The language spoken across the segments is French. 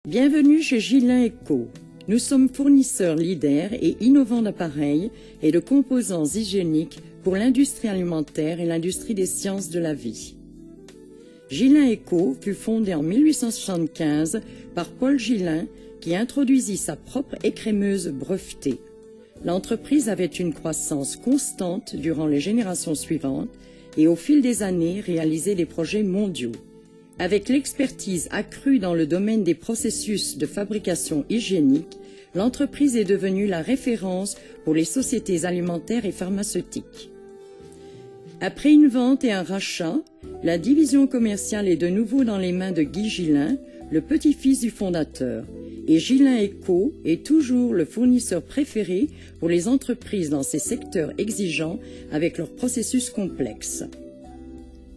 Bienvenue chez Gilin & Co. Nous sommes fournisseurs leaders et innovants d'appareils et de composants hygiéniques pour l'industrie alimentaire et l'industrie des sciences de la vie. Gilin & Co fut fondé en 1875 par Paul Gilin qui introduisit sa propre écrémeuse brevetée. L'entreprise avait une croissance constante durant les générations suivantes et au fil des années réalisait des projets mondiaux. Avec l'expertise accrue dans le domaine des processus de fabrication hygiénique, l'entreprise est devenue la référence pour les sociétés alimentaires et pharmaceutiques. Après une vente et un rachat, la division commerciale est de nouveau dans les mains de Guy Gilin, le petit-fils du fondateur, et Gilin & Co est toujours le fournisseur préféré pour les entreprises dans ces secteurs exigeants avec leurs processus complexes.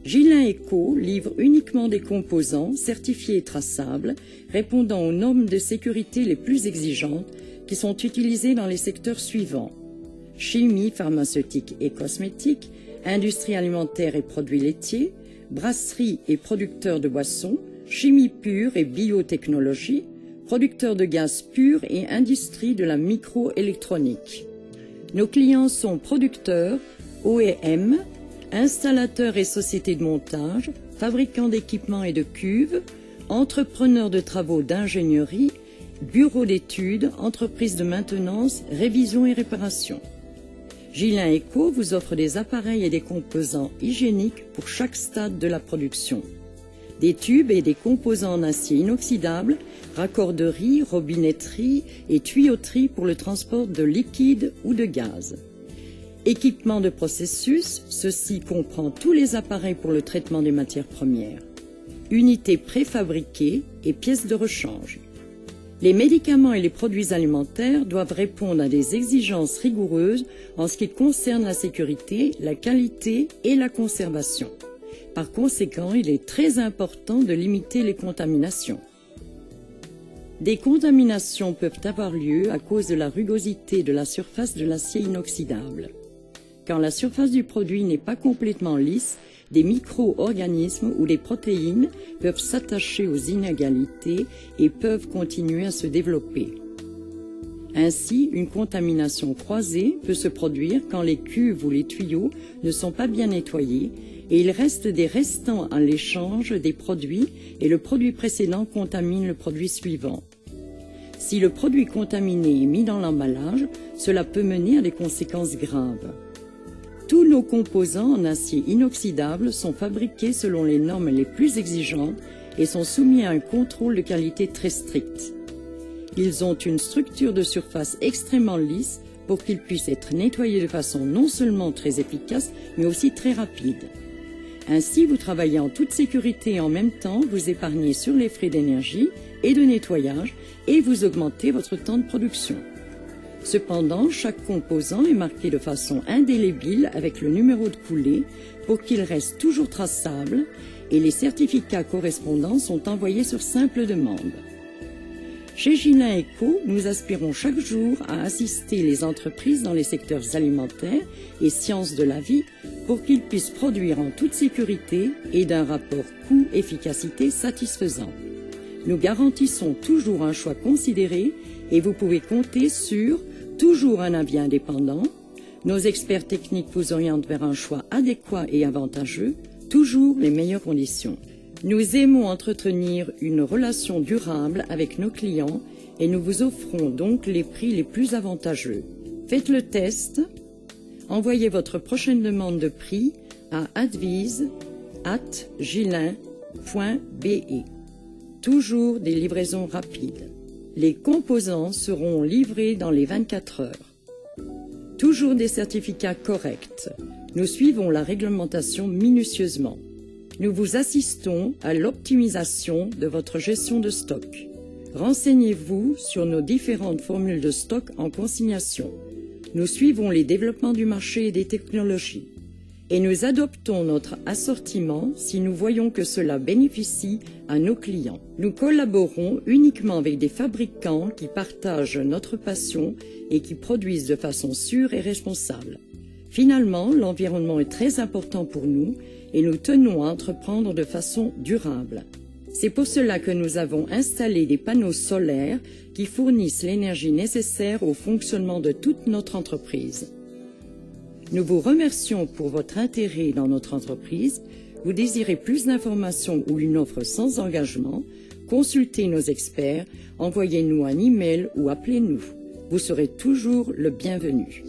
Gilin & Co livre uniquement des composants certifiés et traçables, répondant aux normes de sécurité les plus exigeantes qui sont utilisées dans les secteurs suivants: chimie, pharmaceutique et cosmétique, industrie alimentaire et produits laitiers, brasserie et producteurs de boissons, chimie pure et biotechnologie, producteurs de gaz pur et industrie de la microélectronique. Nos clients sont producteurs, OEM, installateurs et sociétés de montage, fabricants d'équipements et de cuves, entrepreneurs de travaux d'ingénierie, bureaux d'études, entreprises de maintenance, révision et réparation. Gilin & Co vous offre des appareils et des composants hygiéniques pour chaque stade de la production. Des tubes et des composants en acier inoxydable, raccorderie, robinetterie et tuyauterie pour le transport de liquide ou de gaz. Équipement de processus, ceci comprend tous les appareils pour le traitement des matières premières. Unités préfabriquées et pièces de rechange. Les médicaments et les produits alimentaires doivent répondre à des exigences rigoureuses en ce qui concerne la sécurité, la qualité et la conservation. Par conséquent, il est très important de limiter les contaminations. Des contaminations peuvent avoir lieu à cause de la rugosité de la surface de l'acier inoxydable. Quand la surface du produit n'est pas complètement lisse, des micro-organismes ou des protéines peuvent s'attacher aux inégalités et peuvent continuer à se développer. Ainsi, une contamination croisée peut se produire quand les cuves ou les tuyaux ne sont pas bien nettoyés et il reste des restants à l'échange des produits et le produit précédent contamine le produit suivant. Si le produit contaminé est mis dans l'emballage, cela peut mener à des conséquences graves. Tous nos composants en acier inoxydable sont fabriqués selon les normes les plus exigeantes et sont soumis à un contrôle de qualité très strict. Ils ont une structure de surface extrêmement lisse pour qu'ils puissent être nettoyés de façon non seulement très efficace, mais aussi très rapide. Ainsi, vous travaillez en toute sécurité et en même temps, vous épargnez sur les frais d'énergie et de nettoyage et vous augmentez votre temps de production. Cependant, chaque composant est marqué de façon indélébile avec le numéro de coulée pour qu'il reste toujours traçable et les certificats correspondants sont envoyés sur simple demande. Chez Gilin & Co, nous aspirons chaque jour à assister les entreprises dans les secteurs alimentaires et sciences de la vie pour qu'ils puissent produire en toute sécurité et d'un rapport coût-efficacité satisfaisant. Nous garantissons toujours un choix considéré et vous pouvez compter sur toujours un avis indépendant. Nos experts techniques vous orientent vers un choix adéquat et avantageux, toujours les meilleures conditions. Nous aimons entretenir une relation durable avec nos clients et nous vous offrons donc les prix les plus avantageux. Faites le test. Envoyez votre prochaine demande de prix à advise@gilin.be. Toujours des livraisons rapides. Les composants seront livrés dans les 24 heures. Toujours des certificats corrects. Nous suivons la réglementation minutieusement. Nous vous assistons à l'optimisation de votre gestion de stock. Renseignez-vous sur nos différentes formules de stock en consignation. Nous suivons les développements du marché et des technologies. Et nous adoptons notre assortiment si nous voyons que cela bénéficie à nos clients. Nous collaborons uniquement avec des fabricants qui partagent notre passion et qui produisent de façon sûre et responsable. Finalement, l'environnement est très important pour nous et nous tenons à entreprendre de façon durable. C'est pour cela que nous avons installé des panneaux solaires qui fournissent l'énergie nécessaire au fonctionnement de toute notre entreprise. Nous vous remercions pour votre intérêt dans notre entreprise. Vous désirez plus d'informations ou une offre sans engagement? Consultez nos experts, envoyez-nous un email ou appelez-nous. Vous serez toujours le bienvenu.